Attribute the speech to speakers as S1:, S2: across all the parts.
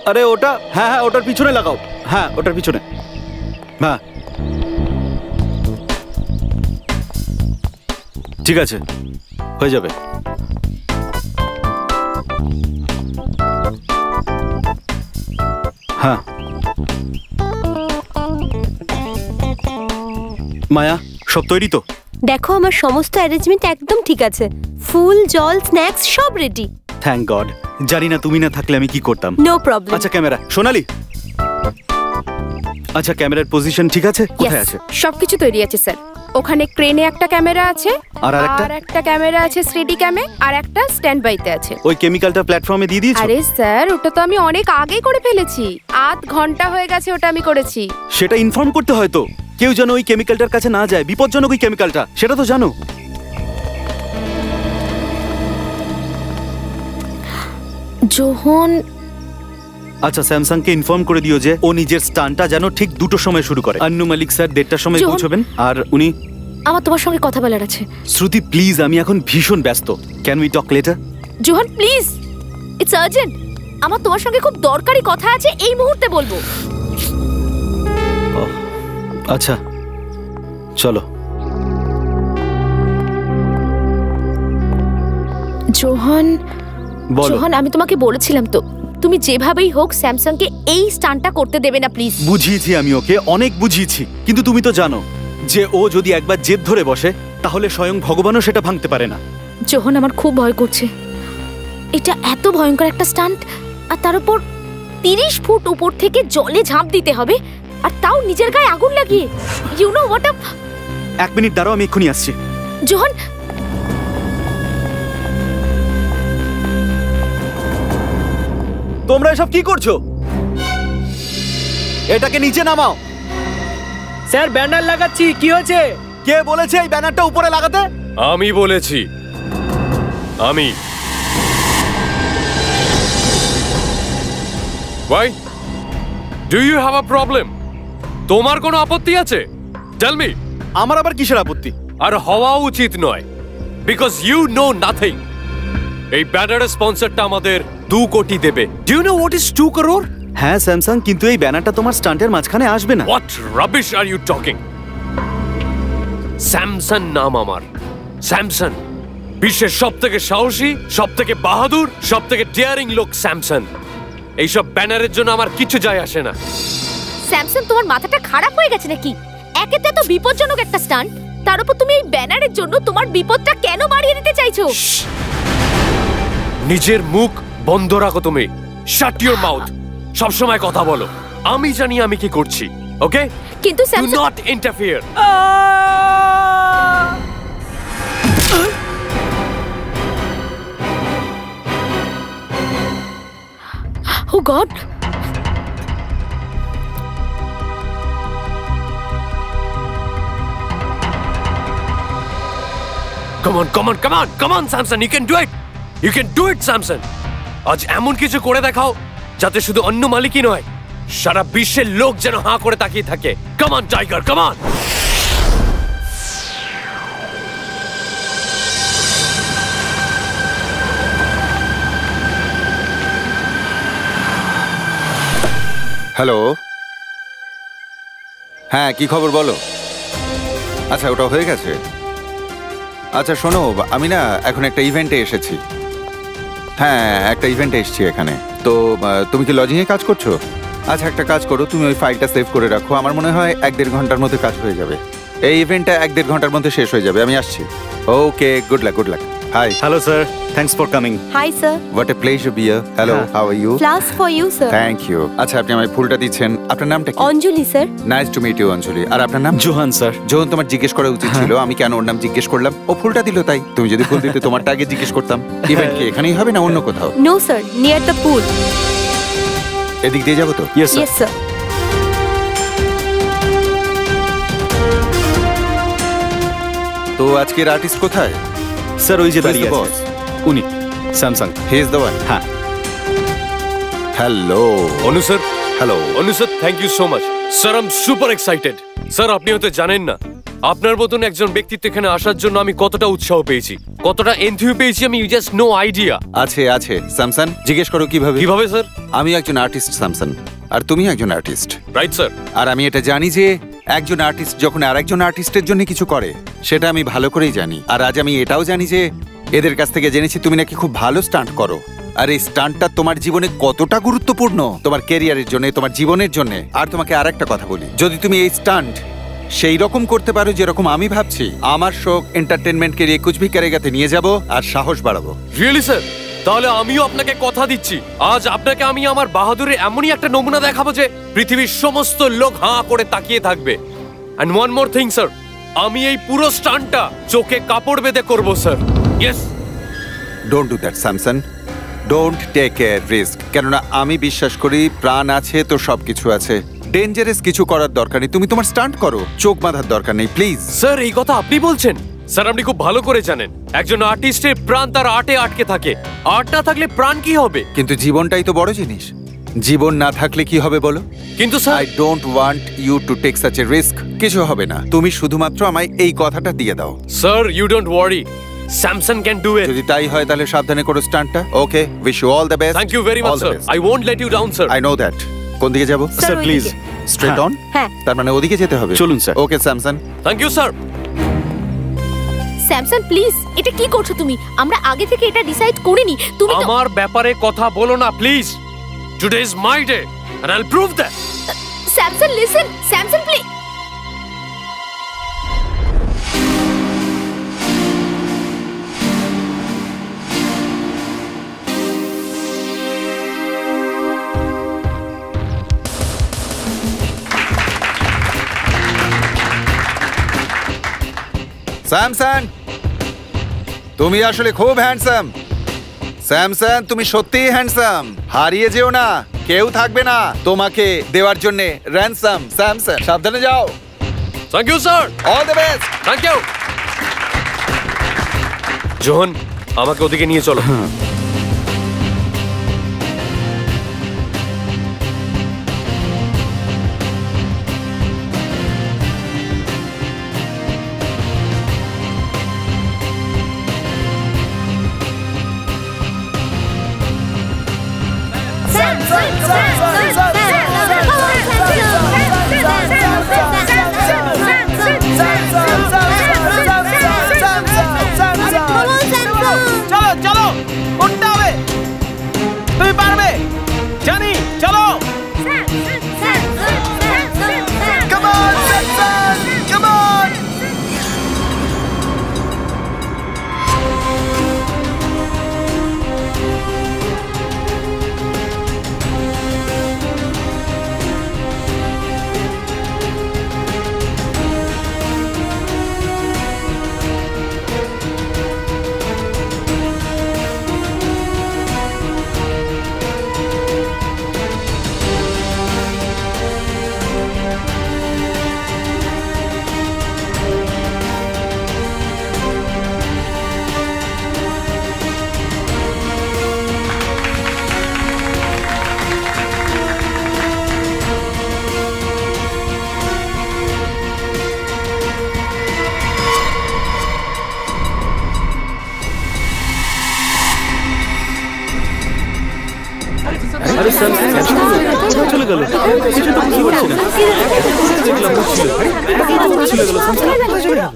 S1: আরে ওটা, হ্যাঁ হ্যাঁ ওটার পিছনে লাগাও, হ্যাঁ ওটার পিছনে। হ্যাঁ ঠিক আছে, হয়ে যাবে। হ্যাঁ মায়া, সব তৈরি তো?
S2: দেখো আমার সমস্ত অ্যারেঞ্জমেন্ট একদম ঠিক আছে, ফুল, জল, স্ন্যাক্স সব রেডি।
S1: Thank god. জানি না তুমি না থাকলে আমি কি করতাম।
S2: No problem.
S1: আচ্ছা ক্যামেরা, সোনালি আচ্ছা ক্যামেরার পজিশন ঠিক আছে? কোথায় আছে?
S3: সবকিছু তৈরি আছে স্যার। ওখানে ক্রেনে একটা ক্যামেরা আছে, আর একটা ক্যামেরা আছে স্টেডি ক্যামে, আর একটা স্ট্যান্ড বাইতে আছে।
S1: ওই কেমিক্যালটা প্ল্যাটফর্মে দিয়ে দিয়েছো?
S3: আরে স্যার ওটা তো আমি অনেক আগেই করে ফেলেছি, আধ ঘন্টা হয়ে গেছে ওটা আমি করেছি।
S1: সেটা ইনফর্ম করতে হয় তো, কেউ যেন ওই কেমিক্যালটার কাছে না যায়, বিপজ্জনক ওই কেমিক্যালটা, সেটা তো জানো।
S2: জোহন
S1: আচ্ছা স্যামসাংকে ইনফর্ম করে দিও যে ও নিজের স্টান্টটা যেন ঠিক 2টোর সময় শুরু করে। আন্নু মালিক স্যার 1:30টার সময় পৌঁছবেন, আর উনি।
S2: আমার তোমার সঙ্গে কথা বলার আছে।
S1: শ্রুতি প্লিজ, আমি এখন ভীষণ ব্যস্ত, can we talk later?
S2: John please, it's urgent, আমার তোমার সঙ্গে খুব দরকারি কথা আছে, এই মুহূর্তে বলবো।
S1: আচ্ছা চলো।
S2: জোহন জোহন আমি তোমাকে বলেছিলাম তো, তুমি যেভাবেই হোক স্যামসাংকে এই স্টান্টটা করতে দেবে না প্লিজ।
S1: বুঝিয়েছি আমি ওকে, অনেক বুঝিয়েছি, কিন্তু তুমি তো জানো যে ও যদি একবার জেদ ধরে বসে তাহলে স্বয়ং ভগবানও সেটা ভাঙতে পারে না।
S2: জোহন আমার খুব ভয় করছে, এটা এত ভয়ঙ্কর একটা স্টান্ট, আর তার উপর 30 ফুট উপর থেকে জলে ঝাঁপ দিতে হবে, আর তাও নিজের গায়ে আগুন লাগিয়ে। You know what up.
S1: 1 minute দাঁড়াও, আমি এক্ষুনি আসছি।
S2: জোহন
S1: তোমরা এসব কি করছো? এটাকে নিচে নামাও।
S4: স্যার ব্যানার লাগাচ্ছি, কি হয়েছে?
S1: কে বলেছে এই ব্যানারটা উপরে লাগাতে?
S5: আমি বলেছি, আমি। Why? Do you have a problem? তোমার কোনো আপত্তি আছে? Tell me.
S1: আমার আবার কিসের আপত্তি?
S5: আর হওয়া উচিত নয়, because you know nothing. এই ব্যানারের স্পন্সরটা আমাদের 2 কোটি দেবে। Do you know what is 2 crore?
S1: হ্যাঁ স্যামসাং, কিন্তু এই ব্যানারটা তোমার স্টান্টের মাঝখানে আসবে না।
S5: What rubbish are you talking? Samsung নাম আমার, স্যামসাং। বিশ্বের সবথেকে সাহসী, সবথেকে বাহাদুর, সবথেকে ডেয়ারিং লোক স্যামসাং। এইসব ব্যানারের জন্য আমার কিছু যায় আসে না।
S2: স্যামসাং তোমার মাথাটা খারাপ হয়ে গেছে নাকি? একে তো এত বিপজ্জনক একটা স্টান্ট, তার উপর তুমি এই ব্যানারের জন্য তোমার বিপদটা কেন বাড়িয়ে দিতে চাইছো?
S5: নিজের মুখ বন্ধ রাখো তুমি। শাট ইওর মাউথ। সব সময় কথা বলো। আমি জানি আমি কি করছি, ওকে?
S2: কিন্তু
S5: do
S2: Samsung
S5: not interfere.
S2: Oh God,
S5: Come on, come on, come on, come on, Samson, you can do it. You can do it, Samson. আজ এমন কিছু করে দেখাও যাতে শুধু অন্য মালিকই নয়, সারা বিশ্বের লোক যেন হাঁ করে তাকিয়ে থাকে। Come on, Tiger, come on.
S6: Hello, হ্যাঁ কি খবর বলো? আচ্ছা ওটা হয়ে গেছে। আচ্ছা শোনো, আমি না এখন একটা ইভেন্টে এসেছি। হ্যাঁ একটা ইভেন্টে এসেছি এখানে। তো তুমি কি লজিংয়ে কাজ করছো? আচ্ছা একটা কাজ করো, তুমি ওই ফাইলটা সেভ করে রাখো। আমার মনে হয় 1-1.5 ঘন্টার মধ্যে কাজ হয়ে যাবে। এই ইভেন্টটা 1-1.5 ঘন্টার মধ্যে শেষ হয়ে যাবে। আমি আসছি। Okay, good luck, good luck. Hi.
S1: Hello sir, thanks for coming.
S2: Hi sir.
S6: What a pleasure bear. Hello, how are you?
S2: Class for you sir.
S6: Thank you. আচ্ছা আপনি আমায় ফুলটা দিচ্ছেন, আপনার নামটা কি?
S2: Anjali sir.
S6: Nice to meet you Anjali. আর আপনার নাম?
S1: Johann sir.
S6: জোহান, তোমার জিজ্ঞেস করা উচিত ছিল, আমি কেন ওর নাম জিজ্ঞেস করলাম। ও ফুলটা দিল তাই। তুমি যদি ফুল দিতে তোমারটা আগে জিজ্ঞেস করতাম। ইভেন্ট কি এখানেই হবে না অন্য কোথাও?
S2: No sir, near the pool.
S6: এদিক দিয়ে যাবো তো?
S1: Yes sir.
S2: Yes sir.
S6: তো আজকের আর্টিস্ট কোথায়?
S1: স্যার ওই যে দাঁড়িয়ে
S6: বস
S1: আছে, উনি Samsung.
S6: He is the one.
S1: হ্যাঁ।
S6: Hello
S5: Anu sir.
S6: Hello
S5: Anu sir, thank you so much. Sir I am super excited. Sir আপনি হয়তো জানেন না, আপনার মতন একজন ব্যক্তিত্ব এখানে আসার জন্য আমি কতটা উৎসাহ পেয়েছি, কতটা এনথিউ পেয়েছি, আমি জাস্ট নো আইডিয়া।
S6: আছে স্যামসন, জিজ্ঞেস করো কিভাবে।
S5: কিভাবে স্যার?
S6: আমি একজন আর্টিস্ট স্যামসন, আর তুমি একজন আর্টিস্ট।
S5: Right sir.
S6: আর আমি এটা জানি যে একজন আর্টিস্ট যখন আরেকজন আর্টিস্টের জন্য কিছু করে সেটা আমি ভালো করেই জানি। আর আজ আমি এটাও জানি যে এদের কাছ থেকে জেনেছি তুমি নাকি খুব ভালো স্টান্ট করো। আর এই স্টান্টটা তোমার জীবনে কতটা গুরুত্বপূর্ণ, তোমার ক্যারিয়ারের জন্য, তোমার জীবনের জন্য। আর তোমাকে আর একটা কথা বলি, যদি তুমি এই স্টান্ট সেই রকম করতে পারো যেরকম আমি ভাবছি, আমার শোক এন্টারটেনমেন্ট কেরিয়ে কুছ ভি করেগাতে নিয়ে যাব আর সাহস বাড়াবো।
S5: Really sir? তাহলে আমিও আপনাকে কথা দিচ্ছি, আজ আপনাকে আমি আমার বাহাদুরের এমনই একটা নমুনা দেখাবো যে পৃথিবীর সমস্ত লোক হাঁ করে তাকিয়ে থাকবে। And one more thing sir, আমি এই পুরো স্টান্টটা চোখে কাপড় বেঁধে করব sir. Yes.
S6: Don't do that Samson, don't take a risk. কেননা আমি বিশ্বাস করি প্রাণ আছে তো সবকিছু আছে। ডেঞ্জারাস কিছু করার দরকার নেই, তুমি তোমার স্টান্ট করো, চোখ বাঁধার দরকার নেই প্লিজ।
S5: স্যার এই কথা আপনি বলছেন? স্যার আপনি খুব ভালো করে জানেন একজন আর্টিস্টের প্রাণ তার আর্টে আটকে থাকে। আর্ট না থাকলে প্রাণ কি হবে?
S6: কিন্তু জীবনটাই তো বড় জিনিস, জীবন না থাকলে কি হবে বলো?
S5: কিন্তু sir
S6: I don't want you to take such a risk. কিছু হবে না, তুমি শুধুমাত্র আমায় এই কথাটা দিয়ে দাও।
S5: Sir you don't worry, Samson can do it.
S6: যদি তাই হয় তাহলে সাবধানে করো স্টান্টটা। Okay, wish you all the best.
S5: Thank you very much sir, I won't let you down sir.
S6: I know that. কোন দিকে যাব?
S2: Sir
S1: please
S6: straight on?
S2: হ্যাঁ।
S6: তার মানে ওদিকে যেতে হবে?
S1: চলুন, sir.
S6: Okay Samson.
S5: Thank you sir.
S2: Samson please, এটা কি করছো তুমি? আমরা আগে থেকে এটা ডিসাইড করিনি। তুমি তো
S5: আমার ব্যাপারে কথা বলো না please. Today is my day and I'll prove that.
S2: Samson listen, Samson please.
S6: Samson, তুমি আসলে খুব হ্যান্ডসাম। স্যামসন, তুমি সত্যিই হ্যান্ডসাম। হারিয়ে যেও না, কেউ থাকবে না তোমাকে দেওয়ার জন্য র্যানসাম। স্যামসন, সাবধানে যাও।
S5: Thank you sir.
S6: All the best.
S5: Thank you. John, আমাকে ওদিকে নিয়ে চলো।
S4: চলো চলো, কোনটা হবে? তুমি পারবে, জানি। চলো। Come on, Samson, come on.
S1: আরে স্যামসন চলে গেল, কিছু তো বুঝতে পারছি না। দেখলাম বুঝছিল, চলে গেল স্যামসন, চলে গেল।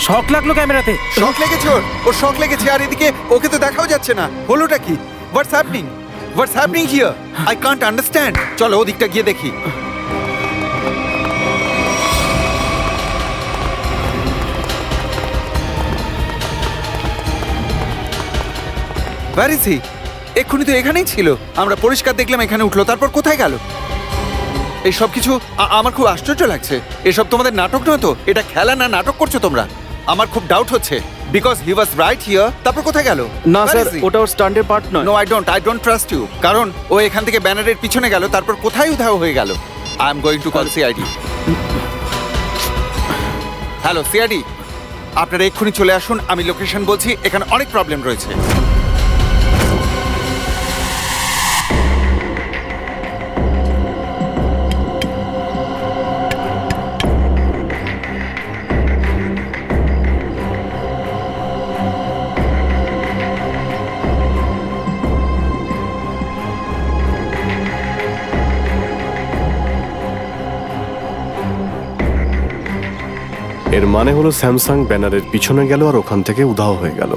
S4: শক লাগলো ক্যামেরাতে।
S6: শক লেগেছে ওর শক লেগেছে। আর এদিকে ওকে তো দেখাও যাচ্ছে না। হলোটা কি? হোয়াটস happening? What's happening here? I can't understand. চলো ওদিকটা গিয়ে দেখি। Where is he? এক্ষুনি তো এখানেই ছিল। আমরা পরিষ্কার দেখলাম এখানে উঠলো, তারপর কোথায় গেল? এই সব কিছু আমার খুব আশ্চর্য লাগছে। এসব তোমাদের নাটক নয় তো? এটা খেলা না নাটক করছো তোমরা? আমার খুব ডাউট হচ্ছে। Because he was right here, তারপর কোথায় গেল?
S1: না স্যার, ওটা ওর স্টান্টের পার্ট নয়।
S6: No, I don't trust you. কারণ ও এখান থেকে ব্যানারের পিছনে গেল, তারপর কোথায় উধাও হয়ে গেল। I am going to call CID. Hello CID, আপনারা এক্ষুনি চলে আসুন। আমি লোকেশন বলছি, এখানে অনেক প্রবলেম রয়েছে।
S7: এর মানে হলো স্যামসাং ব্যানারের পিছনে গেল আর ওখান থেকে উধাও হয়ে গেল।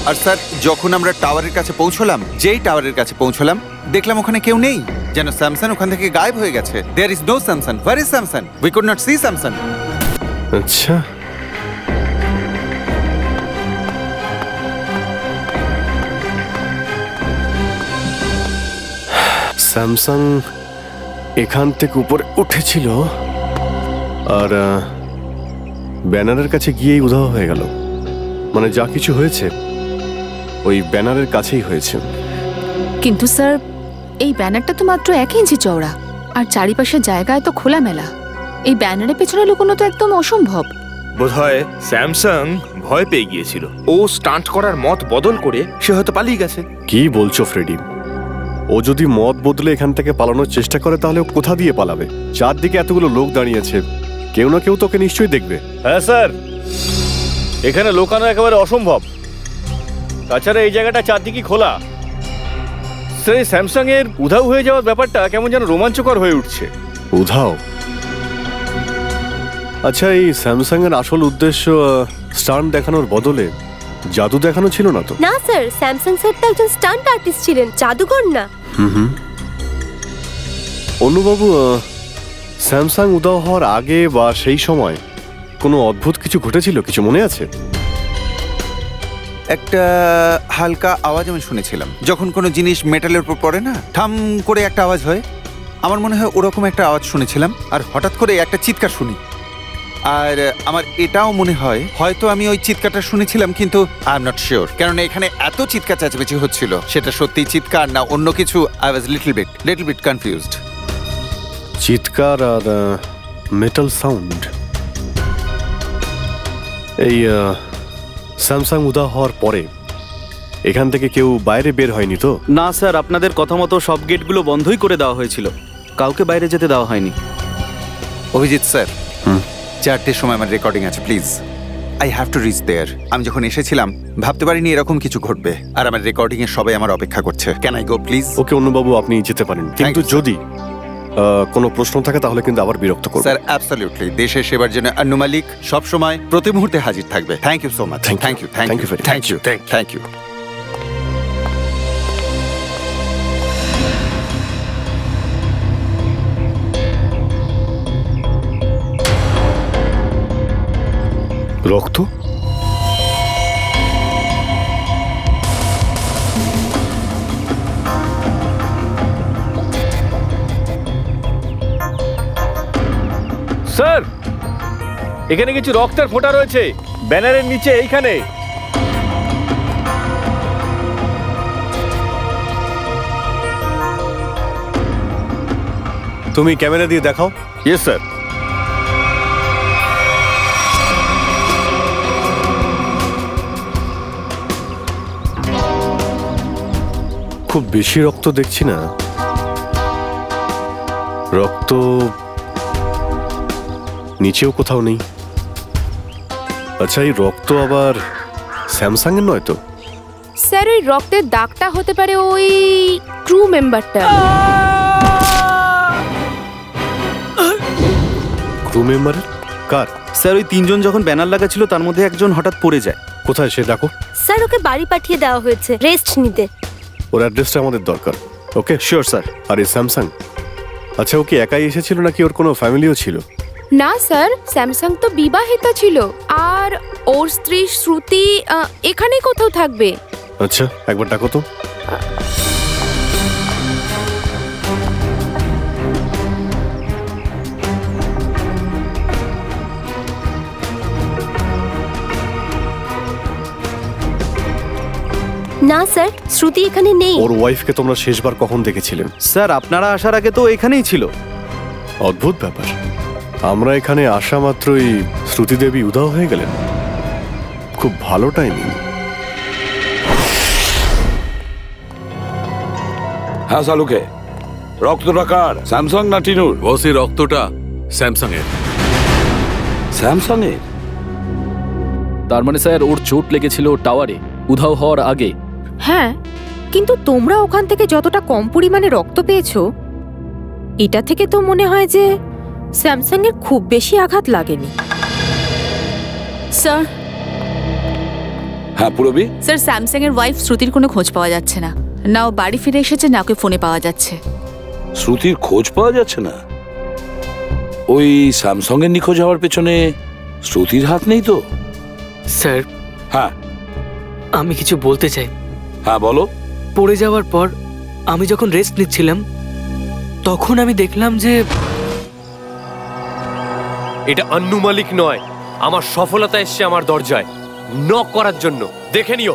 S6: আর স্যার যখন আমরা টাওয়ারের কাছে পৌঁছলাম, যেই টাওয়ারের কাছে পৌঁছলাম দেখলাম ওখানে কেউ নেই, যেন স্যামসাং ওখান থেকে গায়েব হয়ে গেছে। There is no Samsung. Where is Samsung? We could not see Samsung.
S7: আচ্ছা, স্যামসাং এখান থেকে উপরে উঠেছিল আর ব্যানারের কাছে গিয়েই উধাও হয়ে গেল। মানে যা কিছু হয়েছে ওই ব্যানারের কাছেই হয়েছে।
S8: কিন্তু স্যার, এই ব্যানারটা তো মাত্র 1 ইঞ্চি চওড়া আর চারিপাশের জায়গায় তো খোলামেলা। এই ব্যানারের পেছনে লুকোনো তো একদম অসম্ভব।
S1: বোধহয় স্যামসাং ভয় পেয়ে গিয়েছিল। ও স্টান্ট করার মত বদল করে সে হয়তো পালিয়ে গেছে।
S7: কি বলছো ফ্রেডি? ও যদি মত বদলে এখান থেকে পালানোর চেষ্টা করে তাহলে ও কোথা দিয়ে পালাবে? চারদিকে এতগুলো লোক দাঁড়িয়েছে, কেউ না কেউ তোকে নিশ্চয়ই দেখবে।
S1: হ্যাঁ স্যার, এখানে লোকানো একেবারে অসম্ভব। তাছাড়া এই জায়গাটা চারদিকে খোলা। সেই স্যামসাং এর উধাও হয়ে যাওয়ার ব্যাপারটা কেমন যেন রোমাঞ্চকর হয়ে উঠছে।
S7: উধাও? আচ্ছা, এই স্যামসাং এর আসল উদ্দেশ্য স্টান্ট দেখানোর বদলে জাদু দেখানো ছিল না তো?
S9: না স্যার, স্যামসাং স্যার তো একজন স্টান্ট আর্টিস্ট ছিলেন, জাদুকর না।
S7: অনুবাবু, স্যামসাং উধাও হওয়ার আগে বা সেই সময় কোনো অদ্ভুত কিছু ঘটেছিল? কিছু মনে আছে?
S6: একটা হালকা আওয়াজ আমি শুনেছিলাম, যখন কোনো জিনিস মেটালের উপর পড়ে না, ঠাম করে একটা আওয়াজ হয়। আমার মনে হয় ওরকম একটা আওয়াজ শুনেছিলাম, আর হঠাৎ করে একটা চিৎকার শুনি। আর আমার এটাও মনে হয় হয়তো আমি ওই চিৎকারটা শুনেছিলাম, কিন্তু আই এম নট শিওর, কারণ এখানে এত চিৎকার চেঁচামেচি হচ্ছিল, সেটা সত্যি চিৎকার না অন্য কিছু। I was little bit confused.
S7: চিৎকার আর মেটাল সাউন্ড। এই স্যামসাং উধাও হওয়ার পরে এখান থেকে কেউ বাইরে বের হয়নি তো?
S4: না স্যার, আপনাদের কথা মতো সব গেটগুলো বন্ধই করে দেওয়া হয়েছিল, কাউকে বাইরে যেতে দেওয়া হয়নি।
S6: অভিজিৎ স্যার, 4টের সময় আমার রেকর্ডিং আছে, please I have to reach there. আমি যখন এসেছিলাম ভাবতে পারিনি এরকম কিছু ঘটবে, আর আমার রেকর্ডিং এ সবাই আমার অপেক্ষা করছে। Can I go please?
S7: Okay অনুবাবু, আপনি যেতে পারেন, কিন্তু যদি কোনো প্রশ্ন থাকে তাহলে কিন্তু আবার বিরক্ত করবেন।
S6: স্যার অ্যাবসলিউটলি, দেশের সেবার জন্য আন্নু মালিক সব সময় প্রতি মুহূর্তে হাজির থাকবে। Thank you so much. Thank you.
S7: রক্ত?
S1: স্যার, এখানে কিছু রক্তের ফোঁটা রয়েছে ব্যানারের নিচে, এইখানে।
S7: তুমি ক্যামেরা দিয়ে দেখাও।
S1: Yes sir.
S7: খুব বেশি রক্ত দেখছি না। রক্ত নিচেও কোথাও নেই। আচ্ছা, এই রক্ত আবার স্যামসাং এর নয় তো?
S3: স্যার, ওই রক্তের দাগটা হতে পারে ওই ক্রু মেম্বারটা।
S7: ক্রু মেম্বারের? কার?
S4: স্যার, ওই 3 জন যখন ব্যানার লাগাচ্ছিল তার মধ্যে একজন হঠাৎ পড়ে যায়।
S7: কোথায় সে দেখো?
S9: স্যার, ওকে বাড়ি পাঠিয়ে দেওয়া হয়েছে রেস্ট নিতে।
S7: ওর অ্যাড্রেসটা আমাদের দরকার। ওকে,
S4: শিওর স্যার।
S7: আর এই স্যামসাং, আচ্ছা ও কি একাই এসেছিল নাকি ওর কোনো ফ্যামিলিও ছিল?
S3: না স্যার, স্যামসাং তো বিবাহিতা ছিল, আর ওর স্ত্রী শ্রুতি এখানেই কোথাও থাকবে।
S7: আচ্ছা, একবার ডাকো তো।
S9: না স্যার, শ্রুতি এখানে নেই।
S7: ওর ওয়াইফকে তোমরা শেষবার কখন দেখেছিলেন?
S4: স্যার, আপনারা আসার আগে তো এখানেই ছিল।
S7: অদ্ভুত ব্যাপার, আমরা এখানে আসা মাত্রই শ্রুতি দেবী উধাও হয়ে গেলেন। খুব ভালো টাইমিং।
S10: হ্যাঁ শালুকে, রক্তটা কার? স্যামসাং না টিনুর?
S5: বসে রক্তটা স্যামসাং এর।
S10: স্যামসাং এর?
S11: তার মানে স্যার ওর চোট লেগেছিল টাওয়ারে উধাও হওয়ার আগে।
S12: হ্যাঁ, কিন্তু তোমরা ওখান থেকে যতটা কম পরিমাণে রক্ত পেয়েছো, এটা থেকে তো মনে হয় যে স্যামসাং এর খুব বেশি আঘাত লাগেনি।
S8: স্যার
S10: হ্যাঁ পুরবি,
S8: স্যার স্যামসাং এর ওয়াইফ শ্রুতির কোনো খোঁজ পাওয়া যাচ্ছে না। না ও বাড়ি ফিরে এসেছে, না ওকে ফোনে পাওয়া যাচ্ছে।
S10: শ্রুতির খোঁজ পাওয়া যাচ্ছে না? ওই স্যামসাং এর নিখোঁজ হওয়ার পেছনে শ্রুতির হাত নেই তো?
S13: স্যার,
S10: হ্যাঁ
S13: আমি কিছু বলতে চাই।
S10: হ্যাঁ বলো।
S13: পড়ে যাওয়ার পর আমি যখন রেস্ট নিচ্ছিলাম তখন আমি দেখলাম যে
S5: এটা আন্নু মালিক নয়, আমার সফলতা এসছে আমার দরজায় নক করার জন্য। দেখে নিও।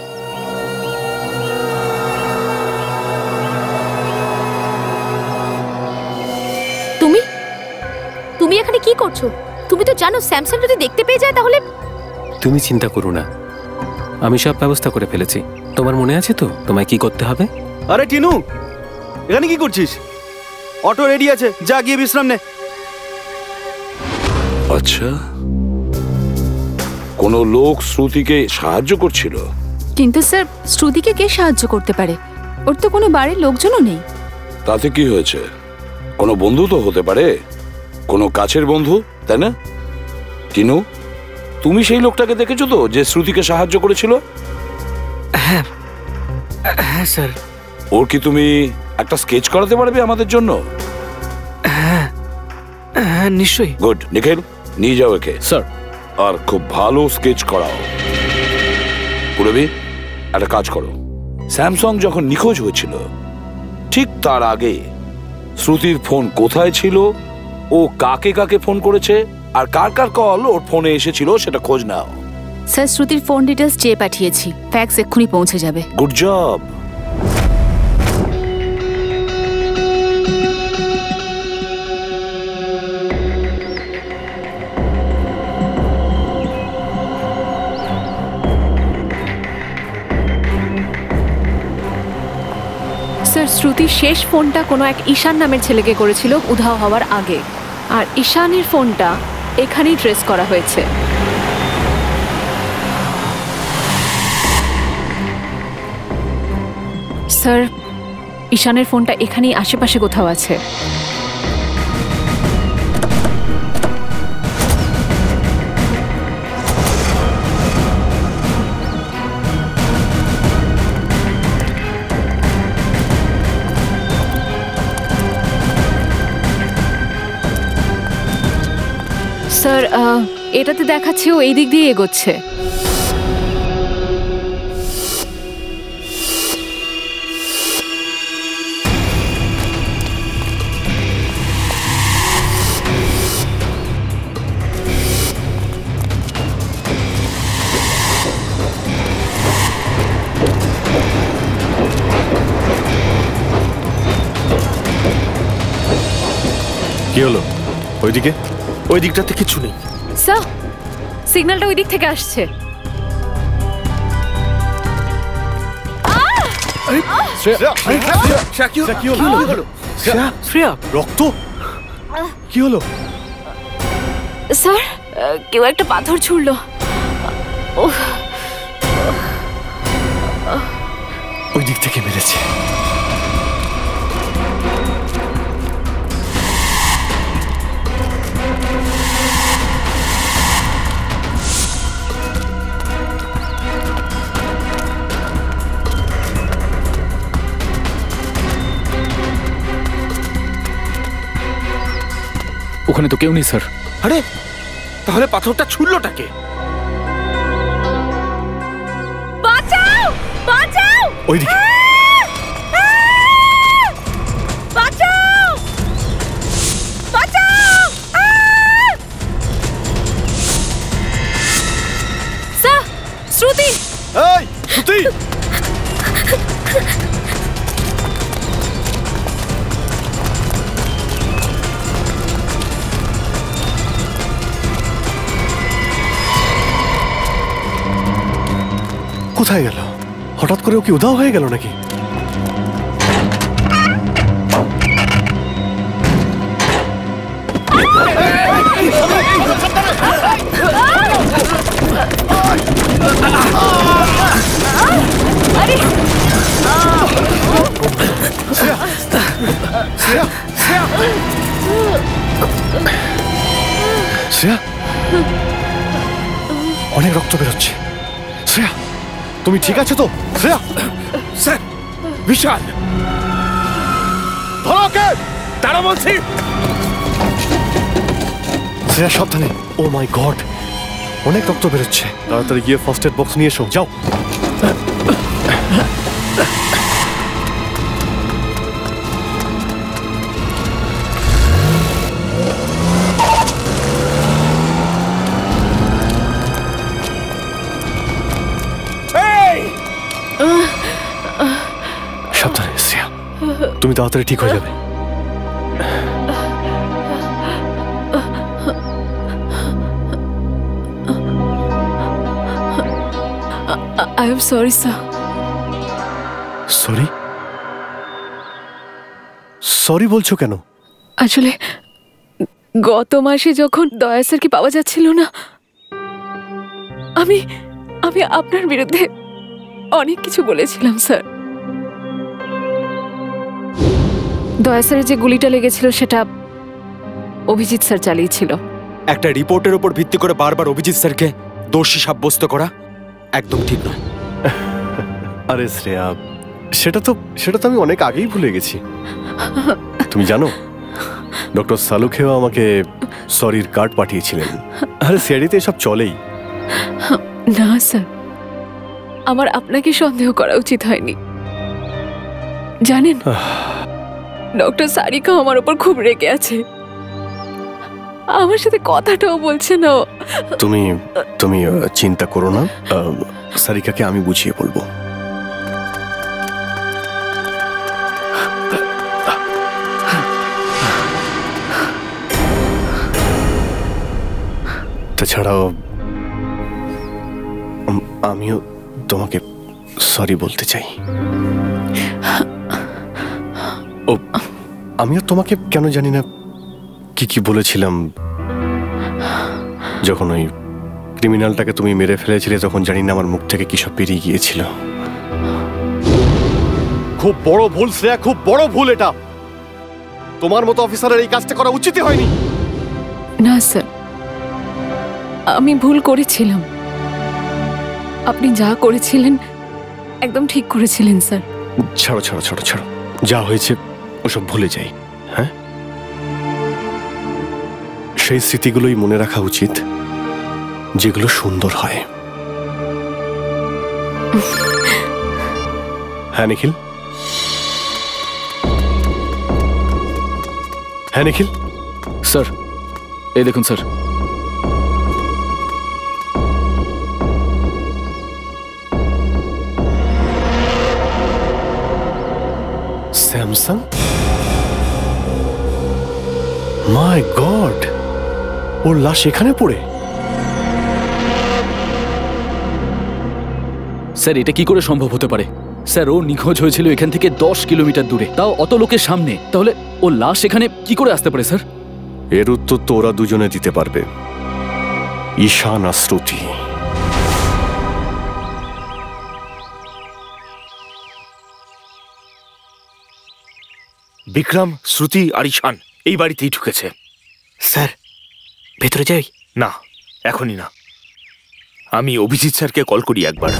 S2: তুমি তুমি এখানে কি করছো? তুমি তো জানো স্যামসাং যদি দেখতে পেয়ে যায় তাহলে।
S14: তুমি চিন্তা করো না, আমি সব ব্যবস্থা করে ফেলেছি। তোমার মনে আছে তো তোমায় কি করতে হবে?
S4: আরে টিনু, এখানে কি করছিস? অটো রেডি আছে, যা গিয়ে বিশ্রাম নে।
S10: আচ্ছা, কোনো লোক শ্রুতিকে সাহায্য করছিল?
S8: কিন্তু স্যার শ্রুতিকে কে সাহায্য করতে পারে? ওর তো কোনো বাড়ির লোকজনও নেই।
S10: তাতে কি হয়েছে? কোনো বন্ধু তো হতে পারে, কোনো কাছের বন্ধু, তাই না? টিনু, তুমি সেই লোকটাকে দেখেছো তো যে শ্রুতিকে সাহায্য করেছিল?
S13: হ্যাঁ হ্যাঁ স্যার।
S10: ওর কি তুমি একটা স্কেচ করাতে পারবে আমাদের জন্য?
S13: হ্যাঁ হ্যাঁ নিশ্চয়ই।
S10: গুড, নিখিল নিয়ে যাও একে।
S11: স্যার।
S10: আর খুব ভালো স্কেচ করাও। পুরবি, একটা কাজ করো, স্যামসাং যখন নিখোঁজ হয়েছিল ঠিক তার আগে শ্রুতির ফোন কোথায় ছিল, ও কাকে কাকে ফোন করেছে, আর কার কার কল ওর ফোনে এসেছিল সেটা খোঁজ নাও।
S8: স্যার শ্রুতির ফোন ডিটেলস চেয়ে পাঠিয়েছি, ফ্যাক্স এক্ষুনি পৌঁছে যাবে।
S10: Good job.
S3: স্যার শ্রুতির শেষ ফোনটা কোনো এক ঈশান নামের ছেলেকে করেছিল উধাও হওয়ার আগে, আর ঈশানের ফোনটা এখানেই ট্রেস করা হয়েছে। স্যার ঈশানের ফোনটা এখানেই আশেপাশে কোথাও আছে। স্যার এটাতে দেখাচ্ছে ও এই দিক দিয়ে এগোচ্ছে।
S7: কি হলো? ওইদিকে? ওই দিকটাতে কিছু নেই।
S3: স্যার সিগন্যালটা ওই দিক থেকে আসছে।
S7: রক্ত? কি হলো?
S3: স্যার কেউ একটা পাথর ছুড়লো।
S7: ওই দিক থেকে মেরেছে।
S11: ওখানে তো কেউ নেই স্যার।
S4: আরে তাহলে পাথরটা ছুড়লোটাকে?
S2: বাঁচাও বাঁচাও!
S7: ওইদিকে।
S2: বাঁচাও বাঁচাও! স্যার শ্রুতি!
S7: এই শ্রুতি! কোথায় গেল? হঠাৎ করে ও কি উধাও হয়ে গেল নাকি? শ্রেয়া, অনেক অনেক রক্ত বেরোচ্ছে। শ্রেয়া, তুমি ঠিক আছো তো? শ্রেয়া,
S10: স্যার, বিশাল
S7: ধরো ওকে, তারা বলছি। শ্রেয়া সাবধানে। ও মাই গড, অনেক রক্ত বেরোচ্ছে। তাড়াতাড়ি গিয়ে ফার্স্ট এড বক্স নিয়ে এসো, যাও। সাবধানে শ্রেয়া, তুমি তাড়াতাড়ি ঠিক হয়ে যাবে।
S3: I am sorry sir.
S7: Sorry? Sorry বলছো কেন?
S3: আসলে গত মাসে যখন দয়া স্যারকে পাওয়া যাচ্ছিল না, আমি আপনার বিরুদ্ধে অনেক কিছু বলেছিলাম স্যার। দয়া স্যারের যে গুলিটা লেগেছিল সেটা অভিজিৎ স্যার চালিয়েছিল।
S15: একটা রিপোর্টের উপর ভিত্তি করে বারবার অভিজিৎ স্যারকে দোষী সাব্যস্ত করা একদম ঠিক নয়।
S7: আরে শ্রেয়া, সেটা তো আমি অনেক আগেই ভুলে গেছি। তুমি জানো, ডক্টর সালুখেও আমাকে সরির কার্ড পাঠিয়েছিলেন। আরে সিআইডিতে এসব চলেই।
S3: না স্যার, আমার আপনাকে সন্দেহ করা উচিত হয়নি। জানেন, ডক্টর সারিকা আমার উপর খুব রেগে আছে। আমার সাথে কথাটাও বলছে না।
S7: তুমি তুমি চিন্তা করো না, সারিকাকে আমি বুঝিয়ে বলবো। তাছাড়াও আমিও তোমাকে সরি বলতে চাই। ও, আমিও তোমাকে কেন জানি না কি বলেছিলাম। যখন ওই ক্রিমিনালটাকে তুমি মেরে ফেলেছিলে, তখন জানি না আমার মুখ থেকে কি সব বেরিয়ে গিয়েছিল। খুব বড় ভুল শ্রেয়া, খুব বড় ভুল এটা। তোমার মতো অফিসারের এই কাজটা করা উচিতই হয়নি।
S3: না স্যার, আমি ভুল করেছিলাম। আপনি যা করেছিলেন একদম ঠিক করেছিলেন স্যার।
S7: ছাড়ো ছাড়ো ছাড়ো ছাড়ো, যা হয়েছে ওসব ভুলে যাই। হ্যাঁ, সেই স্মৃতিগুলোই মনে রাখা উচিত যেগুলো সুন্দর হয়। হ্যাঁ নিখিল, হ্যাঁ নিখিল।
S11: স্যার, এই দেখুন স্যার।
S7: স্যামসাং? মাই গড, ওর লাশ এখানে পড়ে?
S11: স্যার, এটা কি করে সম্ভব হতে পারে? স্যার, ও নিখোঁজ হয়েছিল এখান থেকে 10 কিলোমিটার দূরে, তাও অত লোকের সামনে। তাহলে ও লাশ এখানে কি করে আসতে পারে স্যার?
S7: এর উত্তর তো ওরা দুজনে দিতে পারবে, ঈশান আর শ্রুতি।
S10: বিক্রম, শ্রুতি আর ঈশান এই বাড়িতেই ঢুকেছে।
S13: স্যার, ভেতরে যাই?
S10: না, এখনই না। আমি অভিজিৎ স্যারকে কল করি একবার।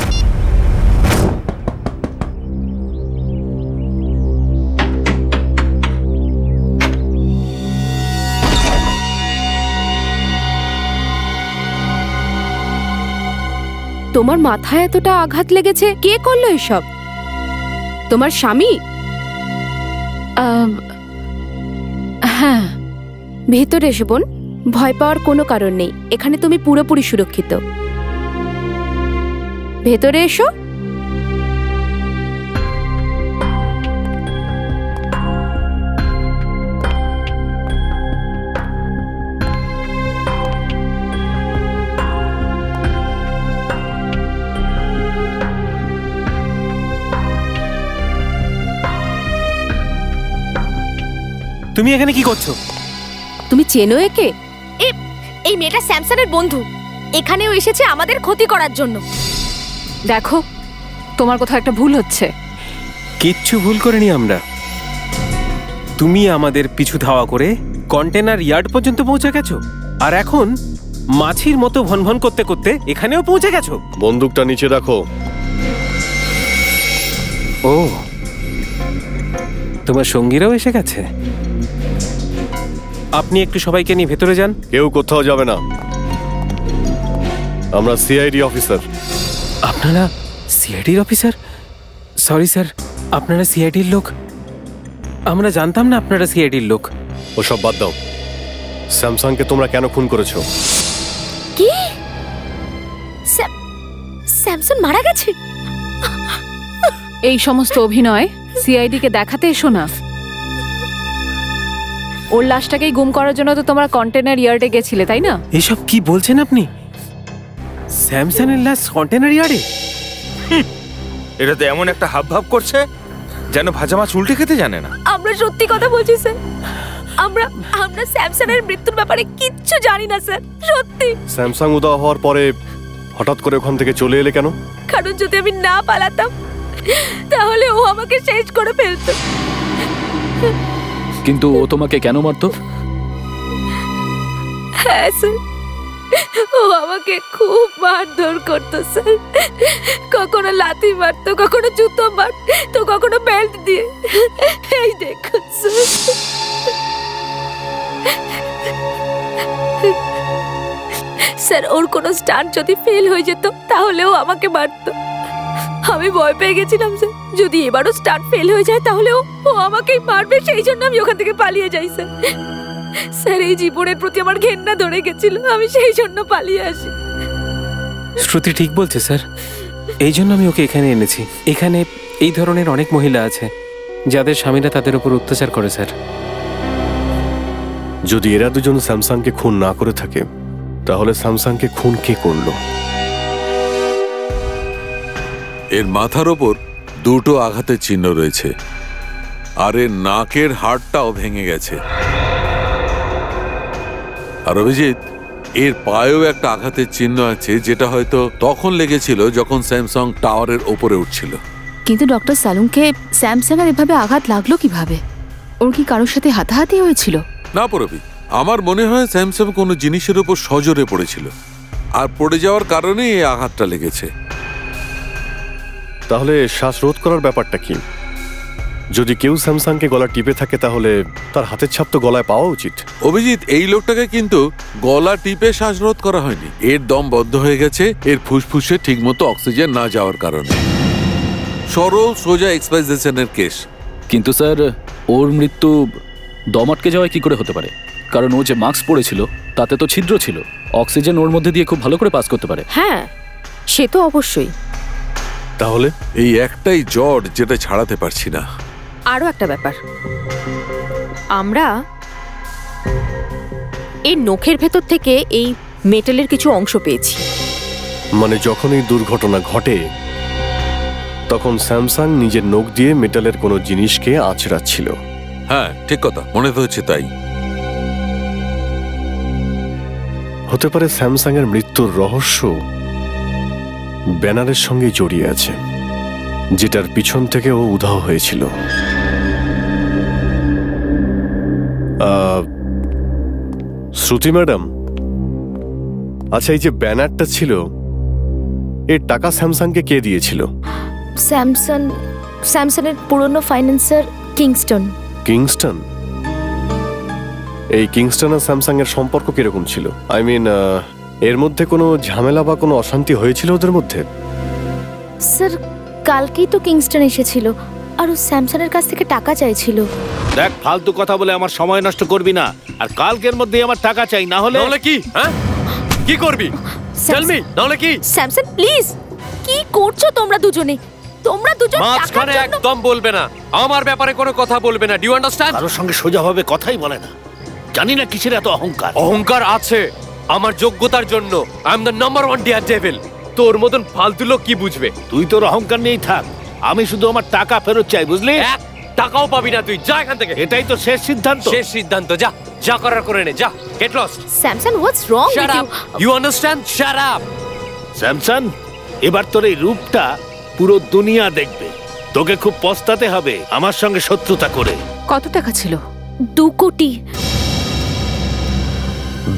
S12: তোমার মাথায় এতটা আঘাত লেগেছে, কে করলো এসব? তোমার স্বামী?
S3: হ্যাঁ।
S12: ভেতরে এসো বোন, ভয় পাওয়ার কোনো কারণ নেই। এখানে তুমি পুরোপুরি সুরক্ষিত। ভেতরে এসো।
S13: তুমি এখানে কি করছো?
S12: তুমি চেনো একে?
S2: এই মেয়েটা স্যামসনের বন্ধু। এখানেও এসেছে আমাদের ক্ষতি করার জন্য।
S3: দেখো, তোমার কোথাও একটা ভুল হচ্ছে।
S13: কিচ্ছু ভুল করিনি আমরা। তুমি আমাদের পিছু ধাওয়া করে কন্টেনার ইয়ার্ড পর্যন্ত পৌঁছে গেছো, আর এখন
S14: মাছির মতো ভনভন করতে করতে এখানেও পৌঁছে গেছো?
S7: বন্দুকটা নিচে রাখো।
S14: ও, তোমার সঙ্গীরাও এসে গেছে। আপনি একটু সবাইকে নিয়ে ভেতরে যান।
S7: কেউ কোথাও যাবে না, আমরা সিআইডি অফিসার।
S14: আপনারা সিআইডির অফিসার? সরি স্যার, আপনারা সিআইডির লোক? আমরা জানতাম না আপনারা সিআইডির লোক।
S7: ওসব বাদ দাও, স্যামসাংকে তোমরা কেন খুন করেছো?
S2: কি? স্যামসন মারা গেছে?
S8: এই সমস্ত অভিনয় সিআইডিকে দেখাতে এসো না। ওর লাশটাকেই গুম করার জন্য তো তোমরা কন্টেনার ইয়ার্ডে গেছিলে, তাই না?
S14: এসব কি বলছেন আপনি? স্যামসনের লাশ কন্টেনার ইয়ার্ডে?
S16: এটা তো এমন একটা হাব ভাব করছে যেন ভাজা মাছ উল্টে খেতে জানে না।
S2: আমরা সত্যি কথা বলছি স্যার, আমরা স্যামসনের মৃত্যুর ব্যাপারে কিচ্ছু জানি না স্যার, সত্যি।
S7: স্যামসাং উধাও হওয়ার পরে হঠাৎ করে ওখান থেকে চলে এলে কেন?
S2: কারণ যদি আমি না পালাতাম তাহলে ও আমাকে শেষ করে ফেলতো।
S11: কিন্তু ও তোমাকে কেন মারতো?
S2: হ্যাঁ স্যার, ও আমাকে খুব মারধর করতো স্যার। কখনো লাথি মারতো, কখনো জুতো মারতো, কখনো বেল্ট দিয়ে। এই দেখুন স্যার। স্যার, ওর কোনো স্টান্ট যদি ফেল হয়ে যেত তাহলেও আমাকে মারতো। আমি ভয় পেয়ে গেছিলাম স্যার, যদি এবারও স্টান্ট ফেল হয়ে যায় তাহলে ও আমাকেই মারবে, সেই জন্য আমি ওখান থেকে পালিয়ে যাই স্যার। স্যার, এই জীবনের প্রতি আমার ঘেন্না ধরে গেছিল, আমি সেই জন্য পালিয়ে আসি।
S14: শ্রুতি ঠিক বলছে স্যার, এই জন্য আমি ওকে এখানে এনেছি। এখানে এই ধরনের অনেক মহিলা আছে যাদের স্বামীরা তাদের উপর অত্যাচার করে স্যার।
S7: যদি এরা দুজন স্যামসাংকে খুন না করে থাকে তাহলে স্যামসাংকে খুন কে করলো?
S10: এর মাথার ওপর দুটো আঘাতের চিহ্ন রয়েছে, আর এর নাকের হাড়টাও ভেঙে গেছে। আর অভিজিৎ, এর পায়েও একটা আঘাতের চিহ্ন আছে, যেটা হয়তো তখন লেগেছিল যখন স্যামসাং টাওয়ারের ওপরে উঠছিল।
S8: কিন্তু ডক্টর সালুংকে স্যামসাংয়ের এভাবে আঘাত লাগলো কিভাবে? ওর কি কারোর সাথে হাতাহাতি হয়েছিল?
S10: না পরবি, আমার মনে হয় স্যামসাং কোনো জিনিসের উপর সজোরে পড়েছিল, আর পড়ে যাওয়ার কারণে এই আঘাতটা লেগেছে।
S7: তাহলে শ্বাসরোধ করার ব্যাপারটা কি? যদি কেউ স্যামসাংকে গলা টিপে থাকে তাহলে তার হাতের ছাপ তো গলায় পাওয়া উচিত।
S10: অভিজিৎ, এই লোকটাকে কিন্তু গলা টিপে শ্বাসরোধ করা হয়নি। এর দম বন্ধ হয়ে গেছে এর ফুসফুসে ঠিকমতো অক্সিজেন না যাওয়ার কারণে। সরল সোজা এক্সপাইজেশনের কেস।
S11: কিন্তু স্যার, ওর মৃত্যু দম আটকে যাওয়ায় কি করে হতে পারে? কারণ ও যে মাস্ক পরেছিল তাতে তো ছিদ্র ছিল, অক্সিজেন ওর মধ্যে দিয়ে খুব ভালো করে পাস করতে পারে।
S12: হ্যাঁ, সে তো অবশ্যই।
S7: তাহলে
S10: এই একটাই জট যেটা ছাড়াতে পারছি না।
S12: আরো একটা ব্যাপার, আমরা এই নখের ভেতর থেকে এই মেটালের কিছু অংশ পেয়েছি।
S7: মানে যখন এই দুর্ঘটনা ঘটে তখন স্যামসাং নিজের নখ দিয়ে মেটালের কোনো জিনিসকে আঁচড়াচ্ছিল।
S10: হ্যাঁ, ঠিক কথা, মনে তো হচ্ছে তাই।
S7: হতে পারে স্যামসাং এর মৃত্যুর রহস্য ব্যানারের সঙ্গে জড়িয়ে আছে, যেটার পিছন থেকে ও উধাও হয়েছিল। শ্রুতি ম্যাডাম, আচ্ছা, এই যে ব্যানারটা ছিল এর টাকা স্যামসাংকে কে দিয়েছিল?
S2: স্যামসনের পুরনো ফাইন্যান্সার কিংস্টন।
S7: কিংস্টন? এই কিংস্টন আর স্যামসাং এর সম্পর্ক কিরকম ছিল? আই মিন, এর মধ্যে কোনো ঝামেলা বা কোনো অশান্তি হয়েছিল ওদের মধ্যে?
S2: স্যার, কালকেই তো কিংস্টন এসেছিল আর ও স্যামসনের কাছ থেকে টাকা চাইছিল।
S1: দেখ, ফালতু কথা বলে আমার সময় নষ্ট করবি না, আর কালকের মধ্যে আমার টাকা চাই, না হলে
S5: কি? হ্যাঁ, কি করবি? টেল মি, না হলে কি?
S2: স্যামসন প্লিজ, কি করছো তোমরা দুজনে? তোমরা দুজন
S5: মাঝখানে একদম বলবে না, আমার ব্যাপারে কোনো কথা বলবে না। Do you understand?
S1: কারোর সঙ্গে সোজাভাবে কথাই বলে না, জানি না কিসের এত অহংকার।
S5: অহংকার আছে আমার যোগ্যতার জন্য। I am the number 1 dear devil. তোর মতন ফালতু লোক কি বুঝবে?
S1: তুই তোর অহংকার নিয়েই থাক, আমি শুধু আমার টাকা ফেরত চাই, বুঝলি?
S5: টাকাও পাবি না তুই, যা এখান থেকে।
S1: এটাই তো শেষ সিদ্ধান্ত।
S5: শেষ সিদ্ধান্ত, যা যা করার করে নে, যা। Get lost.
S2: Samson, what's wrong with you?
S5: You understand? Shut up.
S1: Samson, এবার তোর এই রূপটা পুরো দুনিয়া দেখবে। তোকে খুব পস্তাতে হবে আমার সঙ্গে শত্রুতা করে।
S8: কত টাকা ছিল?
S2: 2 কোটি।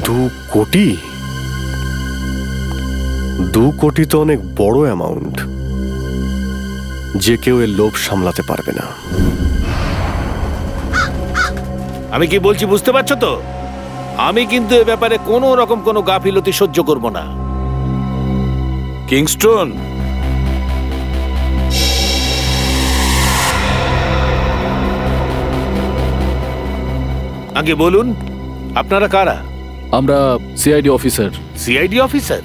S7: 2 কোটি? 2 কোটি তো অনেক বড় অ্যামাউন্ট, যে কেউ এর লোভ সামলাতে পারবে না।
S17: আমি কি বলছি বুঝতে পারছো তো? আমি কিন্তু এ ব্যাপারে কোনো রকম কোনো গাফিলতি সহ্য করব না।
S10: কিংস্টন,
S17: আগে বলুন আপনারা কারা?
S11: আমরা সিআইডি অফিসার।
S17: CID officer?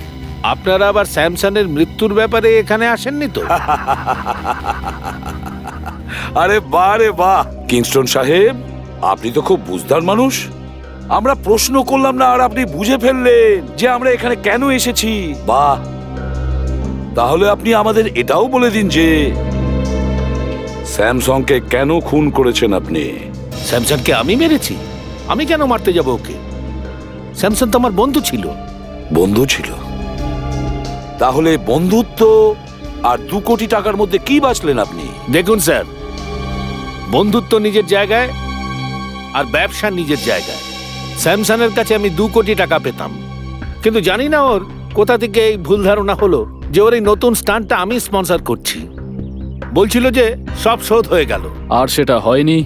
S17: আপনারা আবার স্যামসনের মৃত্যুর ব্যাপারে এখানে আসেননি তো?
S10: আরে বাহ রে বাহ, কিংস্টন সাহেব, আপনি তো খুব বুঝদার মানুষ। আমরা প্রশ্ন করলাম না আর আপনি বুঝে ফেললেন যে আমরা এখানে কেন এসেছি। বাহ, তাহলে আপনি আমাদের এটাও বলে দিন যে স্যামসংকে কেন খুন করেছেন আপনি?
S17: স্যামসনকে আমি মেরেছি? আমি কেন মারতে যাব ওকে? স্যামসন তো আমার বন্ধু ছিল।
S10: বন্ধু ছিল? তাহলে বন্ধুত্ব আর 2 কোটি টাকার মধ্যে কি বাঁচলেন আপনি?
S17: দেখুন স্যার, বন্ধুত্ব নিজের জায়গায় আর ব্যবসা নিজের জায়গায়। স্যামসনের কাছে আমি 2 কোটি টাকা পেতাম, কিন্তু জানি না ওর কোথা থেকে এই ভুল ধারণা হলো যে ওর এই নতুন স্টান্টটা আমি স্পন্সর করছি। বলছিল যে সব শোধ হয়ে গেল।
S11: আর সেটা হয়নি,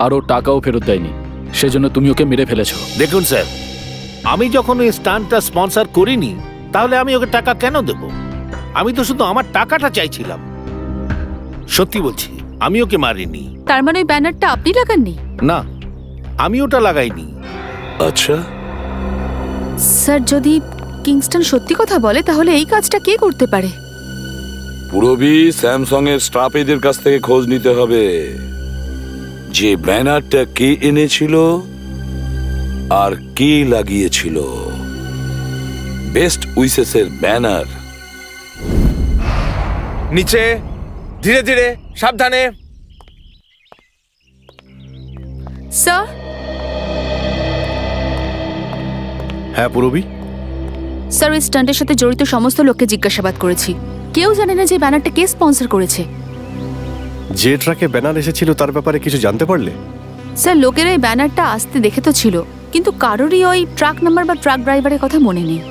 S11: আর ও টাকাও ফেরত দেয়নি, সেজন্য তুমি ওকে মেরে ফেলেছো।
S17: দেখুন স্যার, আমি যখন ওই স্টান্টটা স্পন্সর করিনি, তাহলে আমি ওকে টাকা কেন দেব? আমি তো শুধু আমার টাকাটা চাইছিলাম। সত্যি বলছি, আমি ওকে মারিনি।
S8: তার মানে ওই ব্যানারটা আপনি লাগাননি?
S17: না, আমি ওটা লাগাইনি।
S10: আচ্ছা
S8: স্যার, যদি কিংস্টন সত্যি কথা বলে তাহলে এই কাজটা কে করতে পারে?
S10: পুরবি, স্যামসং এর স্টাফেদের কাছ থেকে খোঁজ নিতে হবে যে ব্যানারটা কে এনেছিল আর কে লাগিয়েছিল। বেস্ট উইসেস এর ব্যানার।
S16: নিচে, ধীরে ধীরে, সাবধানে।
S8: স্যার।
S7: হ্যাঁ পুরবি।
S8: স্যার, ওই স্টান্টের সাথে জড়িত সমস্ত লোককে জিজ্ঞাসাবাদ করেছি, কেউ জানে না যে ব্যানারটা কে স্পন্সর করেছে।
S7: যে ট্রাকে ব্যানার এসেছিল তার ব্যাপারে কিছু জানতে পারলে?
S8: স্যার, লোকেরা এই ব্যানারটা আসতে দেখে তো ছিল, কিন্তু কারোরই ওই ট্রাক নাম্বার বা ট্রাক ড্রাইভারের কথা মনে নেই।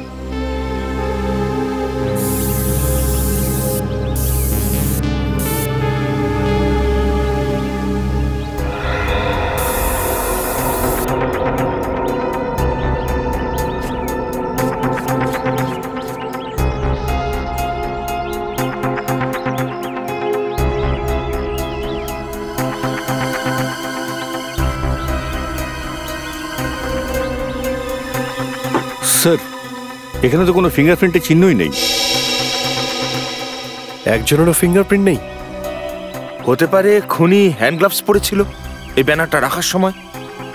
S1: স্যার, এখানে তো কোনো ফিঙ্গারপ্রিন্টের চিহ্নই নেই।
S7: একজনেরও ফিঙ্গারপ্রিন্ট নেই?
S16: হতে পারে খুনি হ্যান্ড গ্লাভস পরেছিল এই ব্যানারটা রাখার সময়।